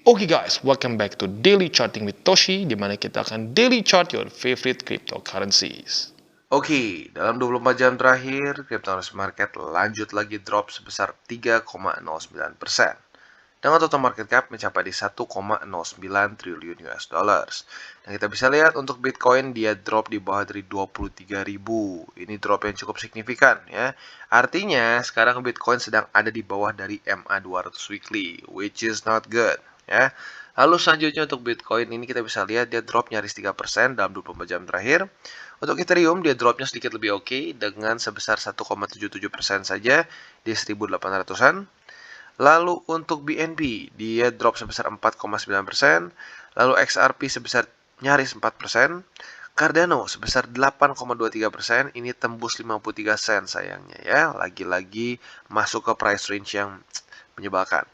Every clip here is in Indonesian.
Oke guys, welcome back to Daily Charting with Toshi, di mana kita akan daily chart your favorite cryptocurrencies. Oke, dalam 24 jam terakhir, cryptocurrency market lanjut lagi drop sebesar 3,09%. Dengan total market cap mencapai di 1,09 triliun US dollars. Dan kita bisa lihat untuk Bitcoin dia drop di bawah dari 23.000. Ini drop yang cukup signifikan ya. Artinya sekarang Bitcoin sedang ada di bawah dari MA200 weekly, which is not good ya. Lalu selanjutnya untuk Bitcoin ini kita bisa lihat dia drop nyaris 3% dalam 24 jam terakhir. Untuk Ethereum dia dropnya sedikit lebih oke dengan sebesar 1,77% saja di 1800-an. Lalu untuk BNB dia drop sebesar 4,9%, lalu XRP sebesar nyaris 4%, Cardano sebesar 8,23%, ini tembus 53 sen sayangnya ya, lagi-lagi masuk ke price range yang menyebalkan.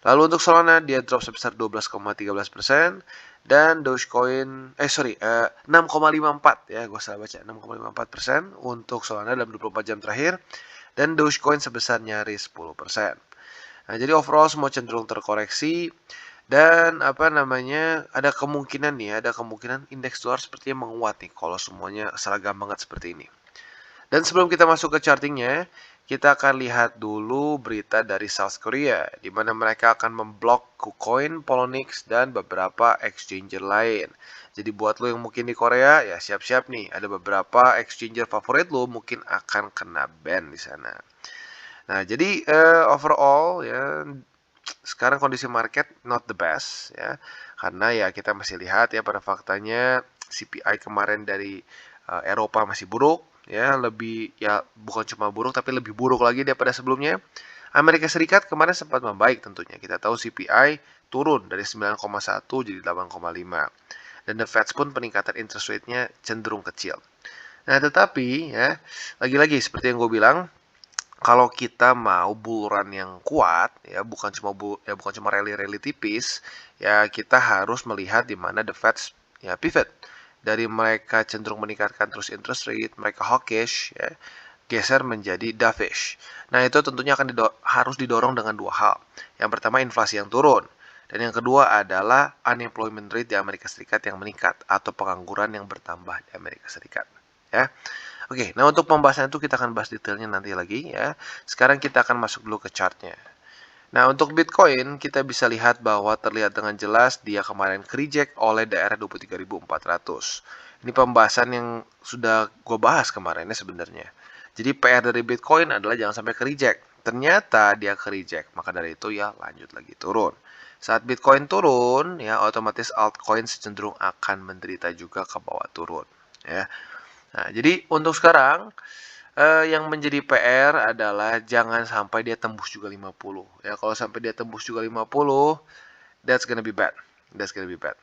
Lalu untuk Solana dia drop sebesar 12,13%, dan Dogecoin 6,54 ya, gue salah baca, 6,54% untuk Solana dalam 24 jam terakhir, dan Dogecoin sebesar nyaris 10%. Nah, jadi overall semua cenderung terkoreksi dan ada kemungkinan indeks dolar sepertinya menguat nih kalau semuanya seragam banget seperti ini. Dan sebelum kita masuk ke chartingnya, kita akan lihat dulu berita dari South Korea, di mana mereka akan memblok KuCoin, Poloniex, dan beberapa exchanger lain. Jadi buat lo yang mungkin di Korea, ya siap-siap nih, ada beberapa exchanger favorit lo mungkin akan kena ban di sana. Nah, jadi overall ya sekarang kondisi market not the best ya. Karena ya kita masih lihat ya pada faktanya CPI kemarin dari Eropa masih buruk ya, bukan cuma buruk tapi lebih buruk lagi daripada sebelumnya. Amerika Serikat kemarin sempat membaik tentunya. Kita tahu CPI turun dari 9,1 jadi 8,5. Dan the Fed pun peningkatan interest rate-nya cenderung kecil. Nah, tetapi ya lagi-lagi seperti yang gue bilang, kalau kita mau bull run yang kuat ya bukan cuma rally tipis ya, kita harus melihat di mana the Fed ya pivot dari mereka cenderung meningkatkan terus interest rate, mereka hawkish ya, geser menjadi dovish. Nah, itu tentunya harus didorong dengan dua hal. Yang pertama inflasi yang turun, dan yang kedua adalah unemployment rate di Amerika Serikat yang meningkat atau pengangguran yang bertambah di Amerika Serikat ya. Oke, nah untuk pembahasan itu kita akan bahas detailnya nanti lagi ya. Sekarang kita akan masuk dulu ke chartnya. Nah, untuk Bitcoin kita bisa lihat bahwa terlihat dengan jelas dia kemarin reject oleh daerah 23.400. Ini pembahasan yang sudah gue bahas kemarin ya sebenarnya. Jadi PR dari Bitcoin adalah jangan sampai reject. Ternyata dia reject, maka dari itu ya lanjut lagi turun. Saat Bitcoin turun, ya otomatis altcoin cenderung akan menderita juga ke bawah turun. Ya. Nah, jadi untuk sekarang yang menjadi PR adalah jangan sampai dia tembus juga 50. Ya, kalau sampai dia tembus juga 50, that's gonna be bad. That's gonna be bad.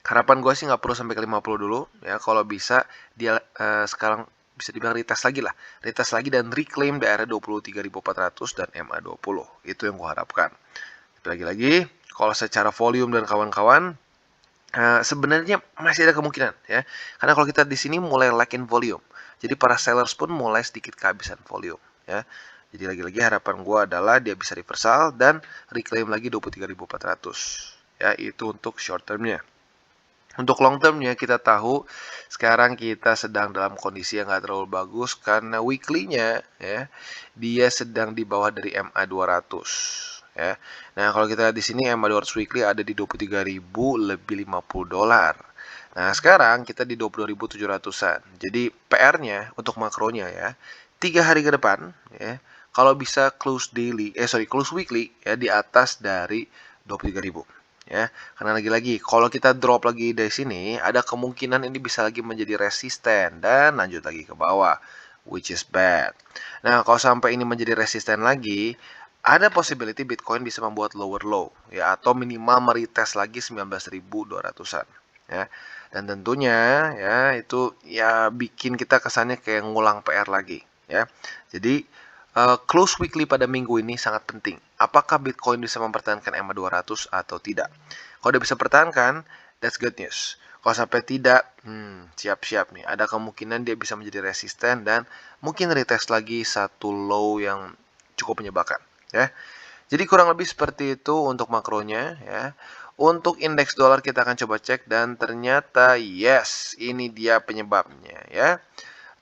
Harapan gue sih nggak perlu sampai ke 50 dulu. Ya, kalau bisa dia sekarang bisa dibilang retest lagi lah. Retest lagi dan reclaim daerah 23.400 dan MA20. Itu yang gue harapkan. Lagi-lagi, kalau secara volume dan kawan-kawan, sebenarnya masih ada kemungkinan ya. Karena kalau kita di sini mulai lack in volume. Jadi para sellers pun mulai sedikit kehabisan volume ya. Jadi lagi-lagi harapan gue adalah dia bisa reversal dan reclaim lagi 23.400. Ya, itu untuk short termnya. Untuk long termnya kita tahu sekarang kita sedang dalam kondisi yang gak terlalu bagus karena weekly-nya ya dia sedang di bawah dari MA200 ya. Nah, kalau kita lihat di sini MA200 weekly ada di 23.000 lebih $50. Nah, sekarang kita di 22.700-an. Jadi PR-nya untuk makronya ya 3 hari ke depan ya, kalau bisa close weekly ya di atas dari 23.000 ya. Karena lagi-lagi kalau kita drop lagi dari sini ada kemungkinan ini bisa lagi menjadi resisten dan lanjut lagi ke bawah, which is bad. Nah, kalau sampai ini menjadi resisten lagi, ada possibility Bitcoin bisa membuat lower low ya, atau minimal meretest lagi 19.200-an ya. Dan tentunya ya itu ya bikin kita kesannya kayak ngulang PR lagi ya. Jadi close weekly pada minggu ini sangat penting. Apakah Bitcoin bisa mempertahankan MA200 atau tidak? Kalau dia bisa pertahankan, that's good news. Kalau sampai tidak, siap-siap nih. Ada kemungkinan dia bisa menjadi resisten dan mungkin retest lagi satu low yang cukup menyebalkan. Ya. Jadi kurang lebih seperti itu untuk makronya ya. Untuk indeks dolar kita akan coba cek dan ternyata yes, ini dia penyebabnya ya.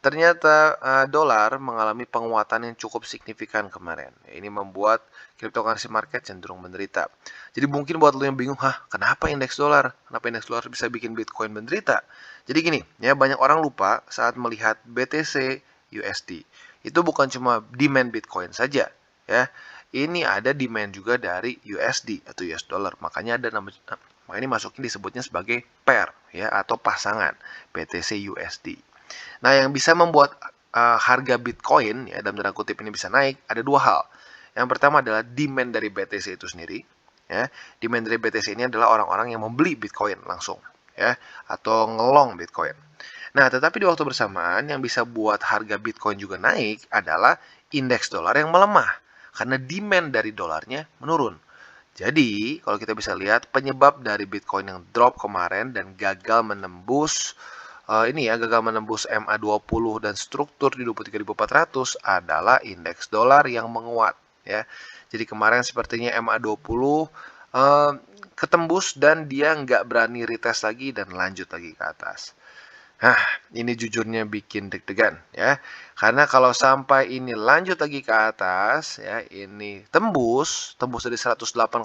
Ternyata dolar mengalami penguatan yang cukup signifikan kemarin. Ini membuat cryptocurrency market cenderung menderita. Jadi mungkin buat lo yang bingung, hah, kenapa indeks dolar? Kenapa indeks dolar bisa bikin Bitcoin menderita? Jadi gini, ya banyak orang lupa saat melihat BTC USD. Itu bukan cuma demand Bitcoin saja, ya. Ini ada demand juga dari USD atau US dollar. Makanya ada nama ini masukin disebutnya sebagai pair ya atau pasangan BTC USD. Nah, yang bisa membuat harga Bitcoin ya dalam tanda kutip ini bisa naik ada dua hal. Yang pertama adalah demand dari BTC itu sendiri. Ya, demand dari BTC ini adalah orang-orang yang membeli Bitcoin langsung, ya, atau ngelong Bitcoin. Nah, tetapi di waktu bersamaan yang bisa buat harga Bitcoin juga naik adalah indeks dolar yang melemah karena demand dari dolarnya menurun. Jadi, kalau kita bisa lihat penyebab dari Bitcoin yang drop kemarin dan gagal menembus gagal menembus MA20 dan struktur di 23.400 adalah indeks dolar yang menguat ya. Jadi kemarin sepertinya MA20 eh, ketembus dan dia nggak berani retest lagi dan lanjut lagi ke atas. Nah, ini jujurnya bikin deg-degan ya. Karena kalau sampai ini lanjut lagi ke atas ya, ini tembus dari 108,55,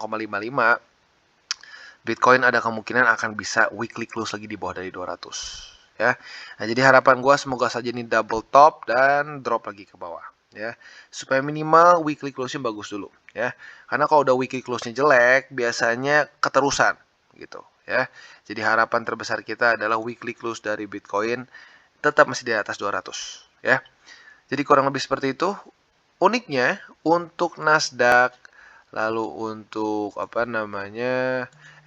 Bitcoin ada kemungkinan akan bisa weekly close lagi di bawah dari 200 ya. Nah, jadi harapan gua semoga saja ini double top dan drop lagi ke bawah ya. Supaya minimal weekly close-nya bagus dulu ya. Karena kalau udah weekly close-nya jelek, biasanya keterusan gitu ya. Jadi harapan terbesar kita adalah weekly close dari Bitcoin tetap masih di atas 200 ya. Jadi kurang lebih seperti itu. Uniknya untuk Nasdaq, lalu untuk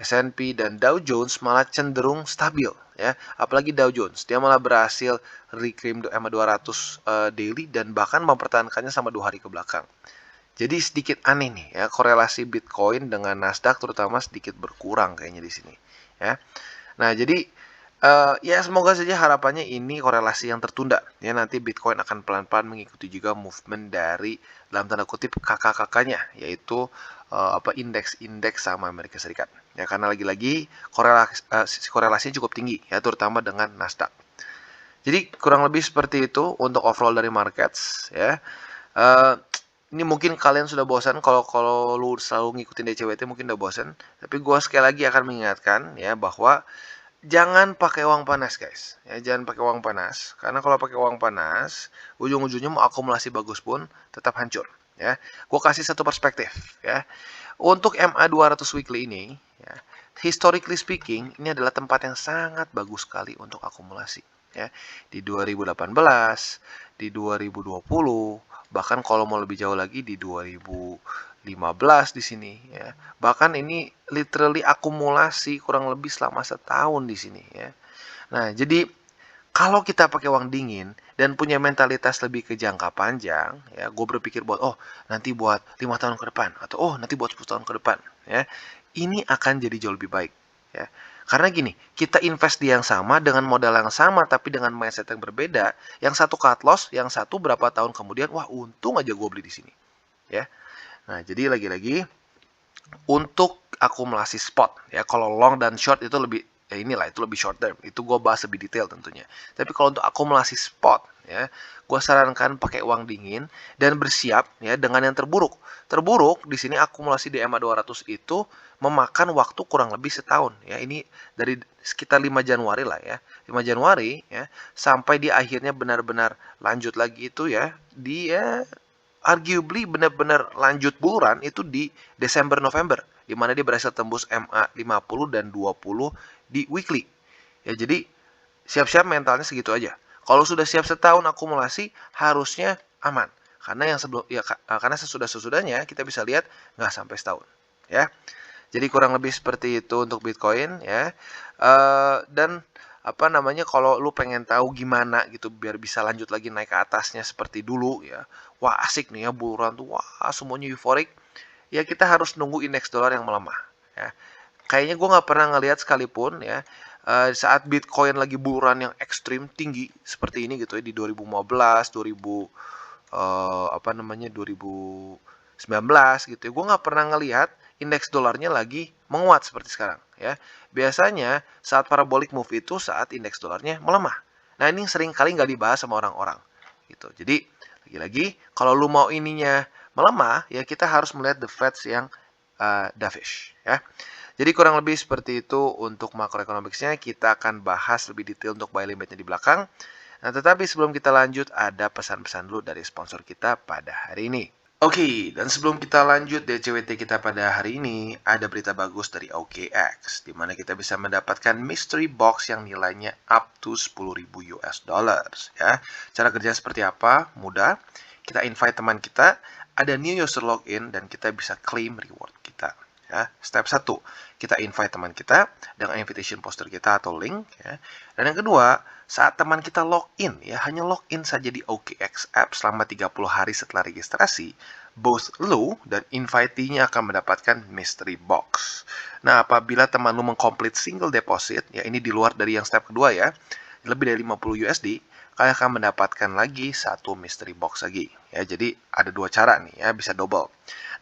S&P dan Dow Jones malah cenderung stabil ya. Apalagi Dow Jones, dia malah berhasil reclaim MA 200 daily dan bahkan mempertahankannya sama 2 hari ke belakang. Jadi sedikit aneh nih ya, korelasi Bitcoin dengan Nasdaq terutama sedikit berkurang kayaknya di sini ya. Nah, jadi ya semoga saja harapannya ini korelasi yang tertunda ya, nanti Bitcoin akan pelan-pelan mengikuti juga movement dari dalam tanda kutip kakak-kakaknya yaitu indeks-indeks sama Amerika Serikat ya, karena lagi-lagi korelasinya cukup tinggi ya terutama dengan Nasdaq. Jadi kurang lebih seperti itu untuk overall dari markets ya. Eh, ini mungkin kalian sudah bosan kalau kalau lu selalu ngikutin DCWT mungkin udah bosan, tapi gue sekali lagi akan mengingatkan ya bahwa jangan pakai uang panas guys ya, jangan pakai uang panas karena kalau pakai uang panas ujung-ujungnya mau akumulasi bagus pun tetap hancur ya. Gue kasih satu perspektif ya, untuk MA200 weekly ini ya, historically speaking ini adalah tempat yang sangat bagus sekali untuk akumulasi ya. Di 2018, di 2020, bahkan kalau mau lebih jauh lagi di 2015 di sini ya. Bahkan ini literally akumulasi kurang lebih selama setahun di sini ya. Nah, jadi kalau kita pakai uang dingin dan punya mentalitas lebih ke jangka panjang, ya, gue berpikir buat, oh nanti buat 5 tahun ke depan, atau oh nanti buat 10 tahun ke depan, ya, ini akan jadi jauh lebih baik, ya. Karena gini, kita invest di yang sama dengan modal yang sama tapi dengan mindset yang berbeda, yang satu cut loss, yang satu berapa tahun kemudian, wah untung aja gue beli di sini, ya. Nah, jadi lagi-lagi untuk akumulasi spot ya, kalau long dan short itu lebih ya inilah itu lebih short term, itu gue bahas lebih detail tentunya. Tapi kalau untuk akumulasi spot ya, gue sarankan pakai uang dingin dan bersiap ya dengan yang terburuk. Terburuk di sini akumulasi di EMA 200 itu memakan waktu kurang lebih setahun ya. Ini dari sekitar 5 Januari lah ya, 5 Januari ya sampai di akhirnya benar-benar lanjut lagi itu ya, dia arguably benar-benar lanjut bulan itu di Desember November, di mana dia berhasil tembus MA 50 dan 20 di weekly. Ya, jadi siap-siap mentalnya segitu aja. Kalau sudah siap setahun akumulasi harusnya aman. Karena yang sebelum ya karena sesudah-sesudahnya kita bisa lihat nggak sampai setahun, ya. Jadi kurang lebih seperti itu untuk Bitcoin ya. Dan kalau lu pengen tahu gimana gitu biar bisa lanjut lagi naik ke atasnya seperti dulu ya. Wah, asik nih ya buruan tuh. Wah, semuanya euforik. Ya kita harus nunggu indeks dolar yang melemah ya. Kayaknya gue nggak pernah ngelihat sekalipun ya saat Bitcoin lagi buruan yang ekstrim tinggi seperti ini gitu ya di 2015, 2000 2019 19 gitu ya. Gue nggak pernah ngelihat indeks dolarnya lagi menguat seperti sekarang ya. Biasanya saat parabolic move itu saat indeks dolarnya melemah. Nah, ini sering kali nggak dibahas sama orang-orang gitu. Jadi lagi-lagi kalau lu mau ininya melemah ya kita harus melihat the Feds yang dovish ya. Jadi kurang lebih seperti itu untuk makroekonomiknya. Kita akan bahas lebih detail untuk buy limitnya di belakang. Nah, tetapi sebelum kita lanjut, ada pesan-pesan dulu dari sponsor kita pada hari ini. Oke, dan sebelum kita lanjut DCWT kita pada hari ini, ada berita bagus dari OKX, di mana kita bisa mendapatkan mystery box yang nilainya up to 10.000 US dollars. Ya, cara kerjanya seperti apa? Mudah. Kita invite teman kita, ada new user login, dan kita bisa claim reward kita. Ya, step 1, kita invite teman kita dengan invitation poster kita atau link. Ya. Dan yang kedua, saat teman kita login, ya hanya login saja di OKX app selama 30 hari setelah registrasi, both lu dan invitee-nya akan mendapatkan mystery box. Nah, apabila teman lu mengcomplete single deposit, ya ini di luar dari yang step kedua ya, lebih dari 50 USD, kalian akan mendapatkan lagi satu mystery box lagi. Ya, jadi ada dua cara nih ya, bisa double.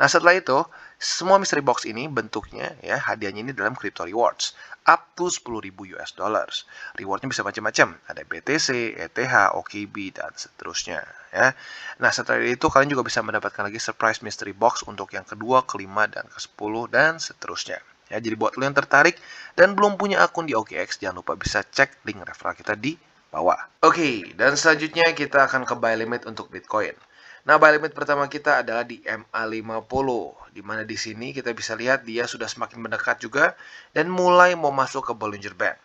Nah, setelah itu, semua mystery box ini bentuknya ya hadiahnya ini dalam crypto rewards up to 10.000 US dollars. Rewardnya bisa macam-macam, ada BTC, ETH, OKB dan seterusnya ya. Nah, setelah itu kalian juga bisa mendapatkan lagi surprise mystery box untuk yang kedua, kelima dan ke-10 dan seterusnya. Ya, jadi buat lo yang tertarik dan belum punya akun di OKX, jangan lupa bisa cek link referral kita di bawah. Oke, dan selanjutnya kita akan ke buy limit untuk Bitcoin. Nah, buy limit pertama kita adalah di MA50, di mana di sini kita bisa lihat dia sudah semakin mendekat juga dan mulai mau masuk ke Bollinger Band.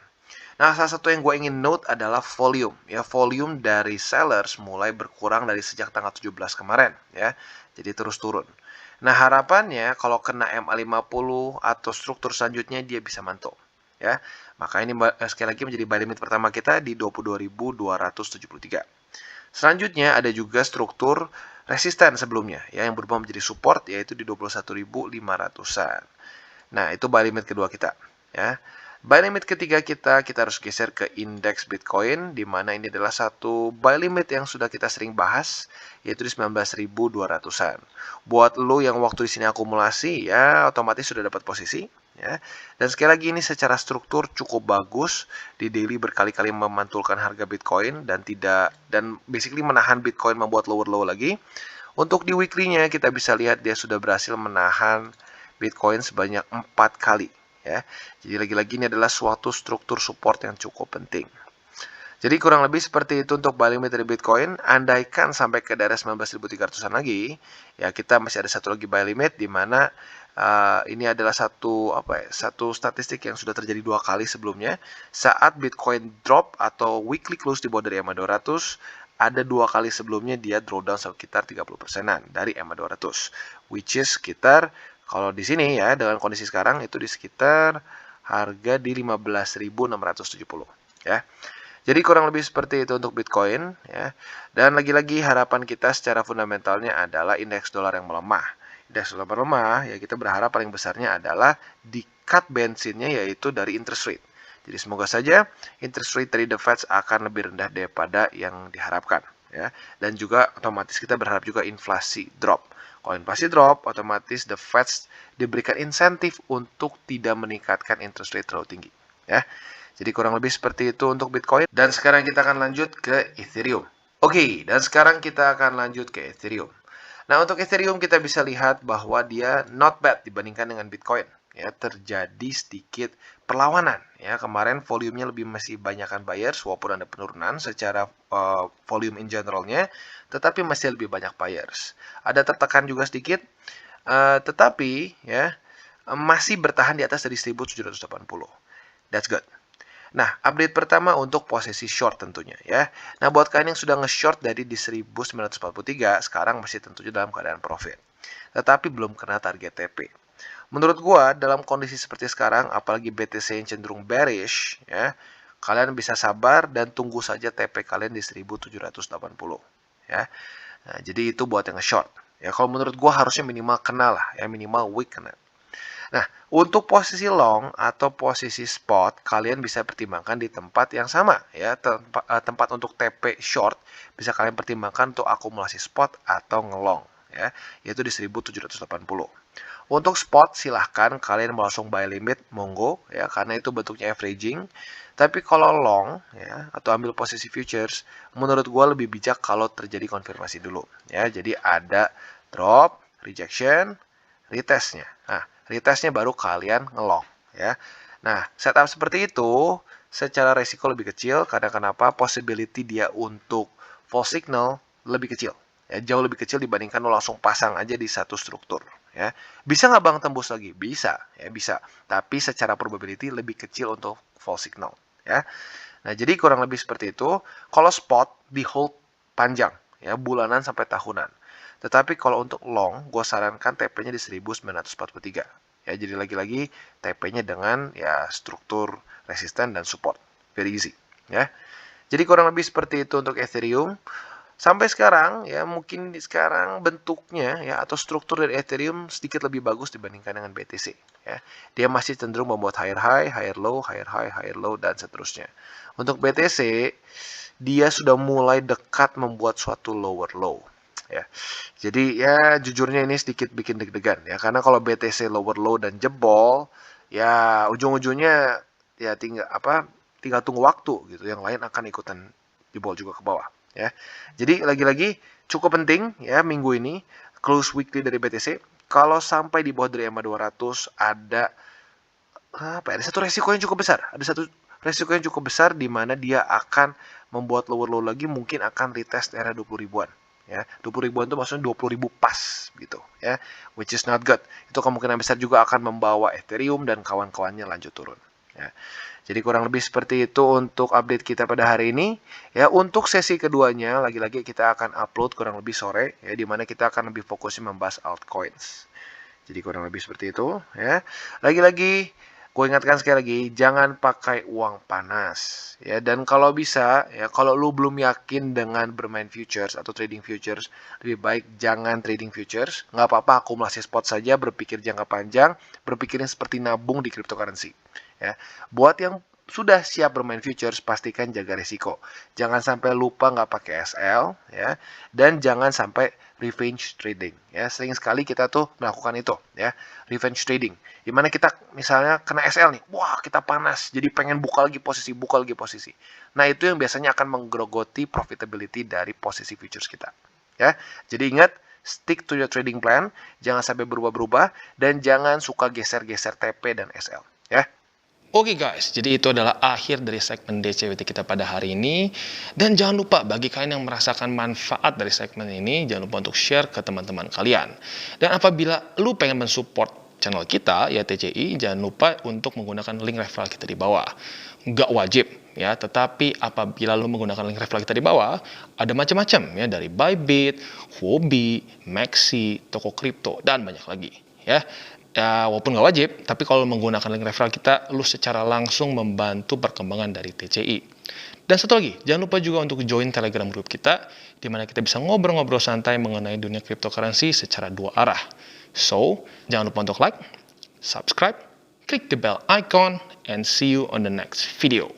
Nah, salah satu yang gue ingin note adalah volume. Ya, volume dari sellers mulai berkurang dari sejak tanggal 17 kemarin. Ya, jadi terus turun. Nah, harapannya kalau kena MA50 atau struktur selanjutnya dia bisa mantul. Ya, maka ini sekali lagi menjadi buy limit pertama kita di 22.273. Selanjutnya ada juga struktur resisten sebelumnya ya yang berubah menjadi support yaitu di 21.500-an. Nah, itu buy limit kedua kita ya. Buy limit ketiga kita harus geser ke indeks Bitcoin di mana ini adalah satu buy limit yang sudah kita sering bahas yaitu di 19.200-an. Buat lo yang waktu di sini akumulasi ya otomatis sudah dapat posisi ya. Dan sekali lagi ini secara struktur cukup bagus, di daily berkali-kali memantulkan harga Bitcoin dan basically menahan Bitcoin membuat lower low lagi. Untuk di weekly-nya kita bisa lihat dia sudah berhasil menahan Bitcoin sebanyak 4 kali ya. Jadi lagi-lagi ini adalah suatu struktur support yang cukup penting. Jadi kurang lebih seperti itu untuk buy limit dari Bitcoin. Andaikan sampai ke daerah 19.300-an lagi, ya kita masih ada satu lagi buy limit di mana ini adalah satu statistik yang sudah terjadi 2 kali sebelumnya. Saat Bitcoin drop atau weekly close di bawah dari MA200, ada 2 kali sebelumnya dia drawdown sekitar 30%-an dari MA200, which is sekitar kalau di sini ya dengan kondisi sekarang itu di sekitar harga di 15.670 ya. Jadi kurang lebih seperti itu untuk Bitcoin ya. Dan lagi-lagi harapan kita secara fundamentalnya adalah indeks dolar yang melemah. Indeks dolar melemah ya kita berharap paling besarnya adalah di cut bensinnya yaitu dari interest rate. Jadi semoga saja interest rate dari the Fed akan lebih rendah daripada yang diharapkan ya. Dan juga otomatis kita berharap juga inflasi drop. Kalau inflasi drop, otomatis the Fed diberikan insentif untuk tidak meningkatkan interest rate terlalu tinggi ya. Jadi kurang lebih seperti itu untuk Bitcoin. Dan sekarang kita akan lanjut ke Ethereum. Oke, dan sekarang kita akan lanjut ke Ethereum. Nah, untuk Ethereum kita bisa lihat bahwa dia not bad dibandingkan dengan Bitcoin. Ya, terjadi sedikit perlawanan. Ya, kemarin volumenya lebih masih banyakkan buyers, walaupun ada penurunan secara volume in generalnya, tetapi masih lebih banyak buyers. Ada tertekan juga sedikit, tetapi ya masih bertahan di atas dari 1780. That's good. Nah, update pertama untuk posisi short tentunya ya. Nah, buat kalian yang sudah nge-short dari di 1943, sekarang masih tentunya dalam keadaan profit. Tetapi belum kena target TP. Menurut gua, dalam kondisi seperti sekarang, apalagi BTC yang cenderung bearish ya, kalian bisa sabar dan tunggu saja TP kalian di 1780 ya. Nah, jadi itu buat yang nge-short. Ya, kalau menurut gua harusnya minimal kena lah ya, minimal week kena. Nah, untuk posisi long atau posisi spot, kalian bisa pertimbangkan di tempat yang sama ya. Tempat untuk TP short bisa kalian pertimbangkan untuk akumulasi spot atau ngelong ya, yaitu di 1780. Untuk spot silahkan kalian mau langsung buy limit, monggo ya, karena itu bentuknya averaging. Tapi kalau long ya atau ambil posisi futures, menurut gua lebih bijak kalau terjadi konfirmasi dulu ya. Jadi ada drop, rejection, retestnya. Nah, retestnya baru kalian ngelong ya. Nah, setup seperti itu secara resiko lebih kecil karena kenapa? Possibility dia untuk false signal lebih kecil. Ya, jauh lebih kecil dibandingkan lo langsung pasang aja di satu struktur. Ya, bisa nggak bang tembus lagi? Bisa, ya bisa. Tapi secara probability lebih kecil untuk false signal. Ya, nah jadi kurang lebih seperti itu. Kalau spot di hold panjang, ya bulanan sampai tahunan. Tetapi kalau untuk long, gue sarankan TP-nya di 1943. Ya, jadi lagi-lagi TP-nya dengan ya struktur resisten dan support. Very easy. Ya, jadi kurang lebih seperti itu untuk Ethereum. Sampai sekarang ya mungkin sekarang bentuknya ya atau struktur dari Ethereum sedikit lebih bagus dibandingkan dengan BTC ya. Dia masih cenderung membuat higher high, higher low, higher high, higher low dan seterusnya. Untuk BTC dia sudah mulai dekat membuat suatu lower low ya. Jadi ya jujurnya ini sedikit bikin deg-degan ya karena kalau BTC lower low dan jebol ya ujung-ujungnya ya tinggal tunggu waktu gitu. Yang lain akan ikutan jebol juga ke bawah. Ya, jadi lagi-lagi cukup penting ya minggu ini close weekly dari BTC. Kalau sampai di bawah dari EMA 200 ada ada satu resiko yang cukup besar. Ada satu resiko yang cukup besar di mana dia akan membuat lower low lagi, mungkin akan retest area 20 ribuan. Ya, 20 ribuan itu maksudnya 20 ribu pas gitu ya, which is not good. Itu kemungkinan besar juga akan membawa Ethereum dan kawan-kawannya lanjut turun. Ya. Jadi kurang lebih seperti itu untuk update kita pada hari ini. Ya, untuk sesi keduanya lagi-lagi kita akan upload kurang lebih sore ya di mana kita akan lebih fokusnya membahas altcoins. Jadi kurang lebih seperti itu ya. Lagi-lagi gue ingatkan sekali lagi jangan pakai uang panas ya, dan kalau bisa ya kalau lu belum yakin dengan bermain futures atau trading futures, lebih baik jangan trading futures. Nggak apa-apa akumulasi spot saja, berpikir jangka panjang, berpikirnya seperti nabung di cryptocurrency. Ya, buat yang sudah siap bermain futures, pastikan jaga risiko. Jangan sampai lupa nggak pakai SL, ya, dan jangan sampai revenge trading. Ya, sering sekali kita tuh melakukan itu, ya, revenge trading. Dimana kita misalnya kena SL nih, wah kita panas, jadi pengen buka lagi posisi. Nah itu yang biasanya akan menggerogoti profitability dari posisi futures kita. Ya, jadi ingat, stick to your trading plan, jangan sampai berubah-berubah, dan jangan suka geser-geser TP dan SL. Ya. Oke guys, jadi itu adalah akhir dari segmen DCWT kita pada hari ini. Dan jangan lupa bagi kalian yang merasakan manfaat dari segmen ini, jangan lupa untuk share ke teman-teman kalian. Dan apabila lu pengen mensupport channel kita, ya TCI, jangan lupa untuk menggunakan link referral kita di bawah. Nggak wajib, ya, tetapi apabila lu menggunakan link referral kita di bawah, ada macam-macam ya, dari Bybit, Huobi, Maxi, toko kripto, dan banyak lagi. Ya, walaupun nggak wajib, tapi kalau menggunakan link referral kita, lu secara langsung membantu perkembangan dari TCI. Dan satu lagi, jangan lupa juga untuk join Telegram group kita, di mana kita bisa ngobrol-ngobrol santai mengenai dunia cryptocurrency secara dua arah. So, jangan lupa untuk like, subscribe, klik the bell icon, and see you on the next video.